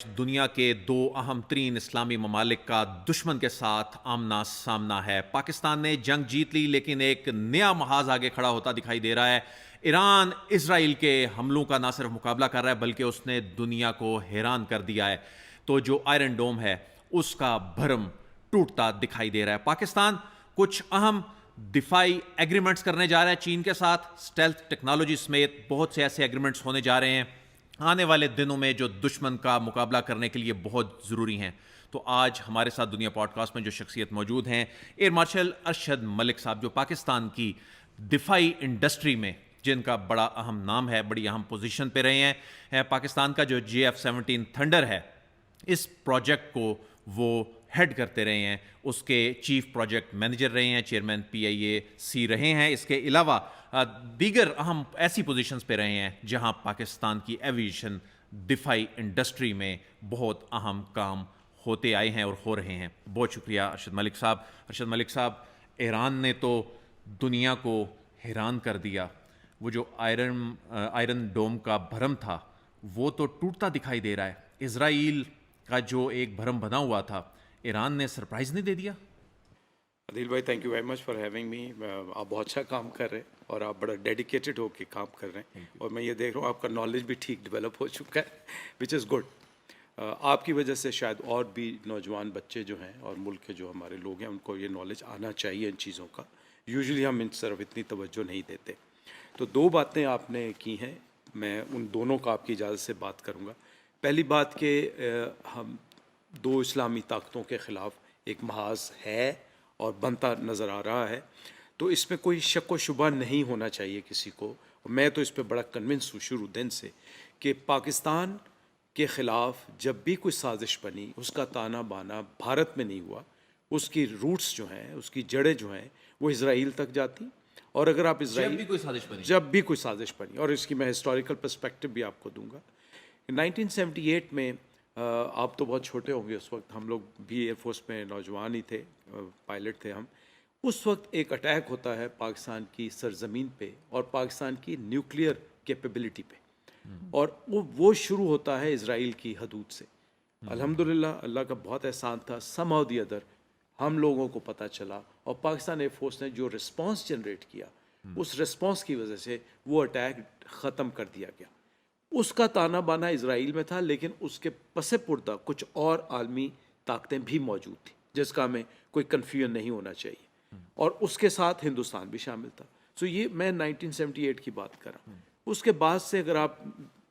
दुनिया के दो अहम तरीन इस्लामी ममालिक का दुश्मन के साथ आमना सामना है। पाकिस्तान ने जंग जीत ली, लेकिन एक नया महाज आगे खड़ा होता दिखाई दे रहा है। ईरान इसराइल के हमलों का ना सिर्फ मुकाबला कर रहा है, बल्कि उसने दुनिया को हैरान कर दिया है। तो जो आयरन डोम है, उसका भरम टूटता दिखाई दे रहा है। पाकिस्तान कुछ अहम दिफाई एग्रीमेंट्स करने जा रहा है चीन के साथ। स्टेल्थ टेक्नोलॉजी समेत बहुत से ऐसे एग्रीमेंट्स होने जा रहे हैं आने वाले दिनों में, जो दुश्मन का मुकाबला करने के लिए बहुत ज़रूरी हैं। तो आज हमारे साथ दुनिया पॉडकास्ट में जो शख्सियत मौजूद हैं, एयर मार्शल अरशद मलिक साहब, जो पाकिस्तान की दिफाई इंडस्ट्री में जिनका बड़ा अहम नाम है, बड़ी अहम पोजीशन पे रहे हैं। पाकिस्तान का जो JF-17 थंडर है, इस प्रोजेक्ट को वो हेड करते रहे हैं, उसके चीफ प्रोजेक्ट मैनेजर रहे हैं, चेयरमैन PIAC रहे हैं। इसके अलावा दीगर अहम ऐसी पोजीशंस पे रहे हैं जहां पाकिस्तान की एविएशन दिफाई इंडस्ट्री में बहुत अहम काम होते आए हैं और हो रहे हैं। बहुत शुक्रिया अरशद मलिक साहब। अरशद मलिक साहब, ईरान ने तो दुनिया को हैरान कर दिया। वो जो आयरन डोम का भरम था, वो तो टूटता दिखाई दे रहा है। इजराइल का जो एक भरम बना हुआ था, ईरान ने सरप्राइज नहीं दे दिया। अदिल भाई, thank you very much for having me. आप बहुत अच्छा काम कर रहे हैं और आप बड़ा डेडिकेटेड होकर काम कर रहे हैं, और मैं ये देख रहा हूँ आपका नॉलेज भी ठीक डेवलप हो चुका है, विच इज़ गुड। आपकी वजह से शायद और भी नौजवान बच्चे जो हैं और मुल्क के जो हमारे लोग हैं, उनको ये नॉलेज आना चाहिए इन चीज़ों का। यूजुअली हम इन तरफ इतनी तवज्जो नहीं देते। तो दो बातें आपने की हैं, मैं उन दोनों का आपकी इजाज़त से बात करूँगा। पहली बात कि हम दो इस्लामी ताकतों के ख़िलाफ़ एक महाज है और बनता नज़र आ रहा है, तो इसमें कोई शक व शुबा नहीं होना चाहिए किसी को। मैं तो इस पर बड़ा कन्विंस हूँ शुरू दिन से कि पाकिस्तान के ख़िलाफ़ जब भी कोई साजिश बनी, उसका ताना बाना भारत में नहीं हुआ। उसकी रूट्स जो हैं, उसकी जड़ें जो हैं, वो इज़राइल तक जाती। और अगर आप जब भी कोई साजिश बनी, और इसकी मैं हिस्टोरिकल पर्सपेक्टिव भी आपको दूंगा। 1978 में आप तो बहुत छोटे होंगे उस वक्त, हम लोग भी एयरफोर्स में नौजवान ही थे, पायलट थे हम। उस वक्त एक अटैक होता है पाकिस्तान की सरजमीन पे और पाकिस्तान की न्यूक्लियर कैपेबिलिटी पे, और वो शुरू होता है इज़राइल की हदूद से। अल्हम्दुलिल्लाह, अल्लाह का बहुत एहसान था, समहाउ द अदर हम लोगों को पता चला, और पाकिस्तान एयरफोर्स ने जो रिस्पांस जनरेट किया, उस रिस्पांस की वजह से वो अटैक ख़त्म कर दिया गया। उसका ताना बाना इज़राइल में था, लेकिन उसके पसे पुर्दा कुछ और आलमी ताकतें भी मौजूद थी, जिसका हमें कोई कन्फ्यूजन नहीं होना चाहिए, और उसके साथ हिंदुस्तान भी शामिल था। सो ये मैं 1978 की बात कर रहा हूँ। उसके बाद से अगर आप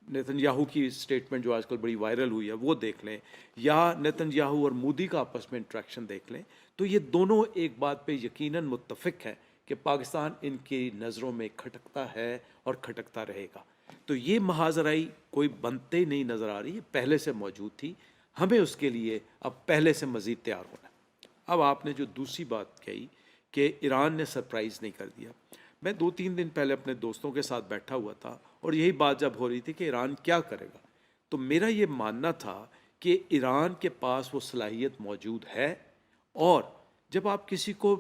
नेतन्याहू की स्टेटमेंट जो आजकल बड़ी वायरल हुई है वो देख लें, या नेतन्याहू और मोदी का आपस में इंट्रैक्शन देख लें, तो ये दोनों एक बात पे यकीनन मुत्तफिक हैं कि पाकिस्तान इनकी नज़रों में खटकता है और खटकता रहेगा। तो ये महाजराई कोई बनते नहीं नज़र आ रही है, पहले से मौजूद थी। हमें उसके लिए अब पहले से मज़ीद तैयार होना है। अब आपने जो दूसरी बात कही कि ईरान ने सरप्राइज़ नहीं कर दिया, मैं 2-3 दिन पहले अपने दोस्तों के साथ बैठा हुआ था, और यही बात जब हो रही थी कि ईरान क्या करेगा, तो मेरा ये मानना था कि ईरान के पास वो सलाहियत मौजूद है। और जब आप किसी को,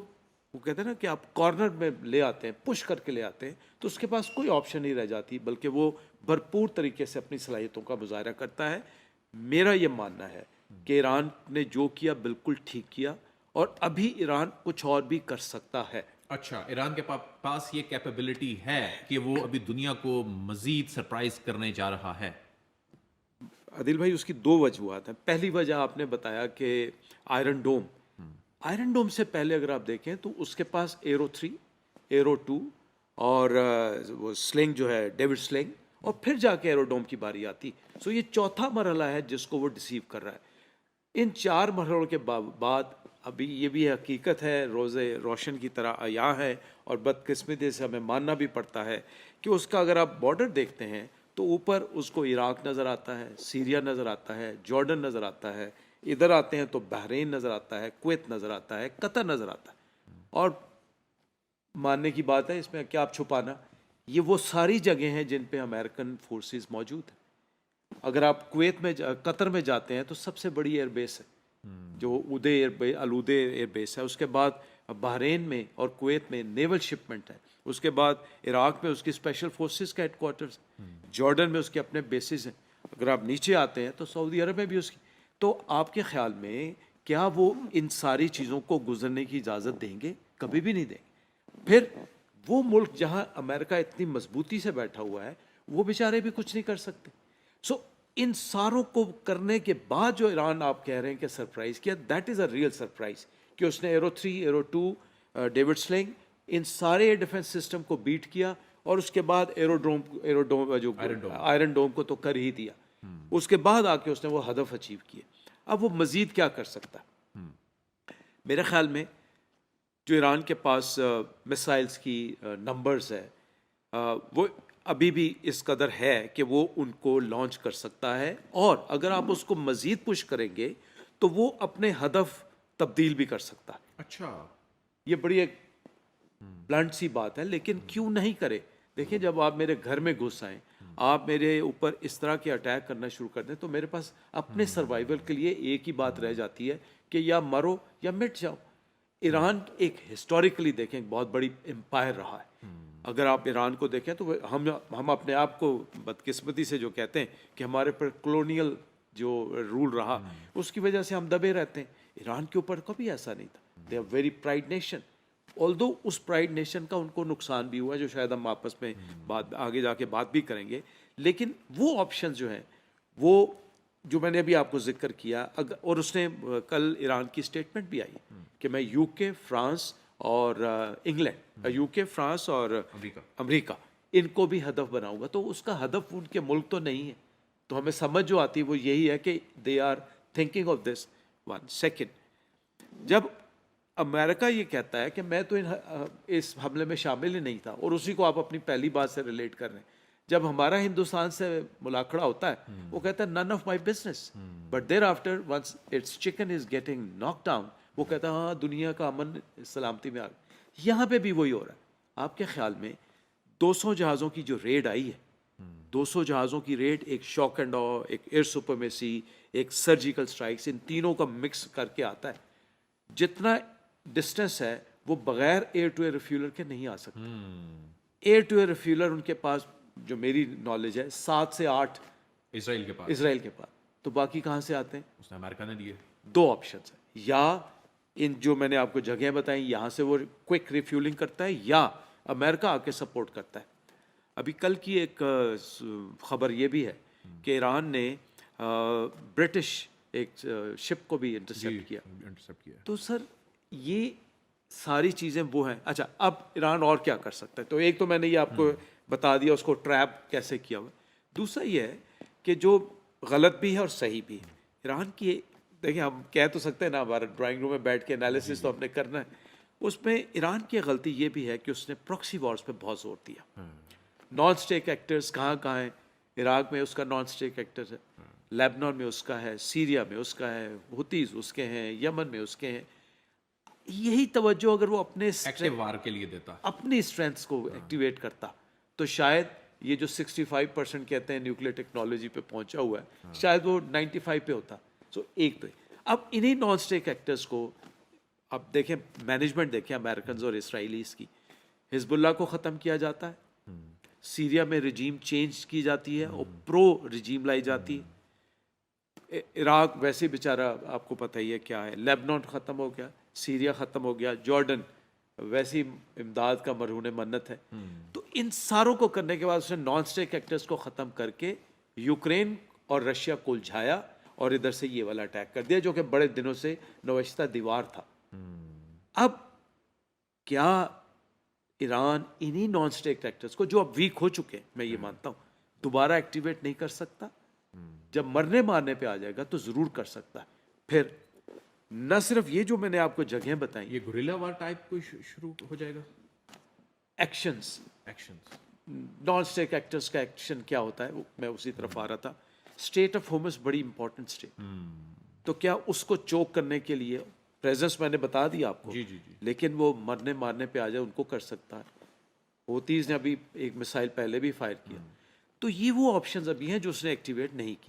वो कहते हैं ना कि आप कॉर्नर में ले आते हैं, पुश करके ले आते हैं, तो उसके पास कोई ऑप्शन नहीं रह जाती, बल्कि वो भरपूर तरीके से अपनी सलाहियतों का मुजाहरा करता है। मेरा ये मानना है कि ईरान ने जो किया बिल्कुल ठीक किया, और अभी ईरान कुछ और भी कर सकता है। अच्छा, ईरान के पास ये कैपेबिलिटी है कि वो अभी दुनिया को मजीद सरप्राइज करने जा रहा है। आदिल भाई, उसकी दो वजूहत हैं। पहली वजह आपने बताया कि आयरन डोम से पहले अगर आप देखें तो उसके पास एरो 3, एरो 2 और वो स्लिंग जो है डेविड स्लिंग, और फिर जाके एरोडोम की बारी आती। सो ये चौथा मरहला है जिसको वो डिसीव कर रहा है। इन 4 मरहलों के बाद अभी ये भी हकीकत है, रोज़े रोशन की तरह आया है, और बदकिस्मती से हमें मानना भी पड़ता है कि उसका अगर आप बॉर्डर देखते हैं तो ऊपर उसको इराक नज़र आता है, सीरिया नज़र आता है, जॉर्डन नज़र आता है, इधर आते हैं तो बहरीन नज़र आता है, कुवैत नज़र आता है, कतर नज़र आता है। और मानने की बात है, इसमें क्या आप छुपाना, ये वो सारी जगह हैं जिन पे अमेरिकन फोर्सेस मौजूद हैं। अगर आप कुवैत में कतर में जाते हैं तो सबसे बड़ी एयरबेस है जो अलूदे एयरबेस है। उसके बाद बहरीन में और कुवैत में नेवल शिपमेंट है। उसके बाद इराक में उसकी स्पेशल फोर्सेस का हेडक्वार्टर्स, जॉर्डन में उसके अपने बेसिस हैं। अगर आप नीचे आते हैं तो सऊदी अरब में भी उसकी, तो आपके ख्याल में क्या वो इन सारी चीज़ों को गुजरने की इजाज़त देंगे? कभी भी नहीं देंगे। फिर वो मुल्क जहाँ अमेरिका इतनी मजबूती से बैठा हुआ है, वो बेचारे भी कुछ नहीं कर सकते। सो इन सारों को करने के बाद जो ईरान आप कह रहे हैं कि सरप्राइज़ किया, that is a real surprise कि उसने एरो 3, एरो 2, डेविड स्लिंग, इन सारे डिफेंस सिस्टम को बीट किया और उसके बाद एरोडोम जो आयरन डोम को तो कर ही दिया। उसके बाद आके उसने वो हदफ अचीव किए। अब वो मज़ीद क्या कर सकता है? मेरे ख्याल में जो ईरान के पास मिसाइल्स की नंबर्स है, वो अभी भी इस कदर है कि वो उनको लॉन्च कर सकता है, और अगर आप उसको मज़ीद पुश करेंगे तो वो अपने हदफ तब्दील भी कर सकता है। अच्छा, ये बड़ी एक ब्लंट सी बात है, लेकिन क्यों नहीं करे? देखिए, जब आप मेरे घर में घुस आएँ, आप मेरे ऊपर इस तरह के अटैक करना शुरू कर दें, तो मेरे पास अपने सर्वाइवल के लिए एक ही बात रह जाती है कि या मरो या मिट जाओ। ईरान एक हिस्टोरिकली देखें बहुत बड़ी एम्पायर रहा है। अगर आप ईरान को देखें तो हम अपने आप को बदकिस्मती से जो कहते हैं कि हमारे पर कॉलोनियल जो रूल रहा, उसकी वजह से हम दबे रहते हैं। ईरान के ऊपर कभी ऐसा नहीं था। They are very pride nation. Although उस प्राइड नेशन का उनको नुकसान भी हुआ, जो शायद हम आपस में बात आगे जाके बात भी करेंगे, लेकिन वो ऑप्शन जो है, वो जो मैंने अभी आपको जिक्र किया, और उसने कल ईरान की स्टेटमेंट भी आई कि मैं यूके, फ्रांस और इंग्लैंड, यूके, फ्रांस और अमेरिका, इनको भी हदफ बनाऊंगा। तो उसका हदफ उनके मुल्क तो नहीं है। तो हमें समझ जो आती है वो यही है कि they are thinking of this one second. जब अमेरिका ये कहता है कि मैं तो इस हमले में शामिल ही नहीं था, और उसी को आप अपनी पहली बात से रिलेट कर रहे हैं, जब हमारा हिंदुस्तान से मुलाखड़ा होता है, वो कहता है none of my business, but there after once it's chicken is getting knock down, वो कहता है हाँ, दुनिया का अमन सलामती में आ गया। यहाँ पे भी वही हो रहा है। आपके ख्याल में 200 जहाज़ों की जो रेड आई है, 200 जहाज़ों की रेड, एक शॉक एंड ऑ, एक एयर सुपरमेसी, एक सर्जिकल स्ट्राइक्स, इन तीनों का मिक्स करके आता है। जितना डिस्टेंस है वो बगैर एयर टू एयर रिफ्यूलर के नहीं आ सकता। एयर टू एयर रिफ्यूलर उनके पास, जो मेरी नॉलेज है, 7 से 8 इसराइल के पास। तो बाकी कहाँ से आते हैं? उसने अमेरिका ने दिए। दो ऑप्शन है, या इन जो मैंने आपको जगह बताई यहाँ से वो क्विक रिफ्यूलिंग करता है, या अमेरिका आके सपोर्ट करता है। अभी कल की एक खबर ये भी है कि ईरान ने ब्रिटिश एक शिप को भी इंटरसेप्ट किया। तो सर ये सारी चीज़ें वो हैं। अच्छा, अब ईरान और क्या कर सकता है? तो एक तो मैंने ये आपको बता दिया, उसको ट्रैप कैसे किया हुआ। दूसरा ये है कि जो गलत भी है और सही भी है ईरान की, देखिए हम कह तो सकते हैं ना, हमारे ड्राइंग रूम में बैठ के एनालिसिस तो हमने करना है। उसमें ईरान की गलती ये भी है कि उसने प्रॉक्सी वॉर्स पे बहुत जोर दिया। नॉन स्टेट एक्टर्स कहाँ कहाँ हैं? इराक में उसका नॉन स्टेट एक्टर्स है, लेबनान में उसका है, सीरिया में उसका है, हुतीज उसके हैं, यमन में उसके हैं। यही तवज्जो अगर वो अपने एक्टिव वार के लिए देता, अपनी स्ट्रेंथ्स को एक्टिवेट करता, तो शायद ये जो 65% कहते हैं न्यूक्लियर टेक्नोलॉजी पे पहुंचा हुआ है, शायद वो 95 पे होता। सो एक तो अब इन्हीं नॉन स्टेट एक्टर्स को अब देखें, मैनेजमेंट देखें अमेरिकन और इसराइलीज की। हिजबुल्लाह को ख़त्म किया जाता है, सीरिया में रजीम चेंज की जाती है और प्रो रजीम लाई जाती है। इराक वैसे बेचारा आपको पता ही है क्या है, लेबनान ख़त्म हो गया, सीरिया ख़त्म हो गया, जॉर्डन वैसी इमदाद का मरहून मन्नत है। तो इन सारों को करने के बाद उसने नॉन स्टेट एक्टर्स को ख़त्म करके यूक्रेन और रशिया को उलझाया और इधर से ये वाला अटैक कर दिया, जो कि बड़े दिनों से नवश्ता दीवार था। अब क्या ईरान इन्हीं नॉन स्टेट एक्टर्स को, जो अब वीक हो चुके हैं, मैं ये मानता हूँ, दोबारा एक्टिवेट नहीं कर सकता? जब मरने मारने पे आ जाएगा तो ज़रूर कर सकता है। फिर न सिर्फ ये जो मैंने आपको जगह बताई, ये गुरिल्ला वार टाइप कोई शुरू हो जाएगा। एक्शंस नॉन स्टेट एक्टर्स का एक्शन क्या होता है, मैं उसी तरफ आ रहा था। स्टेट ऑफ होमस बड़ी इंपॉर्टेंट स्टेट, तो क्या उसको चोक करने के लिए प्रेजेंस मैंने बता दिया आपको, जी। लेकिन वो मरने मारने पे आ जाए उनको कर सकता है। होतीज ने अभी एक मिसाइल पहले भी फायर किया। तो ये वो ऑप्शंस अभी हैं जो उसने एक्टिवेट नहीं किया।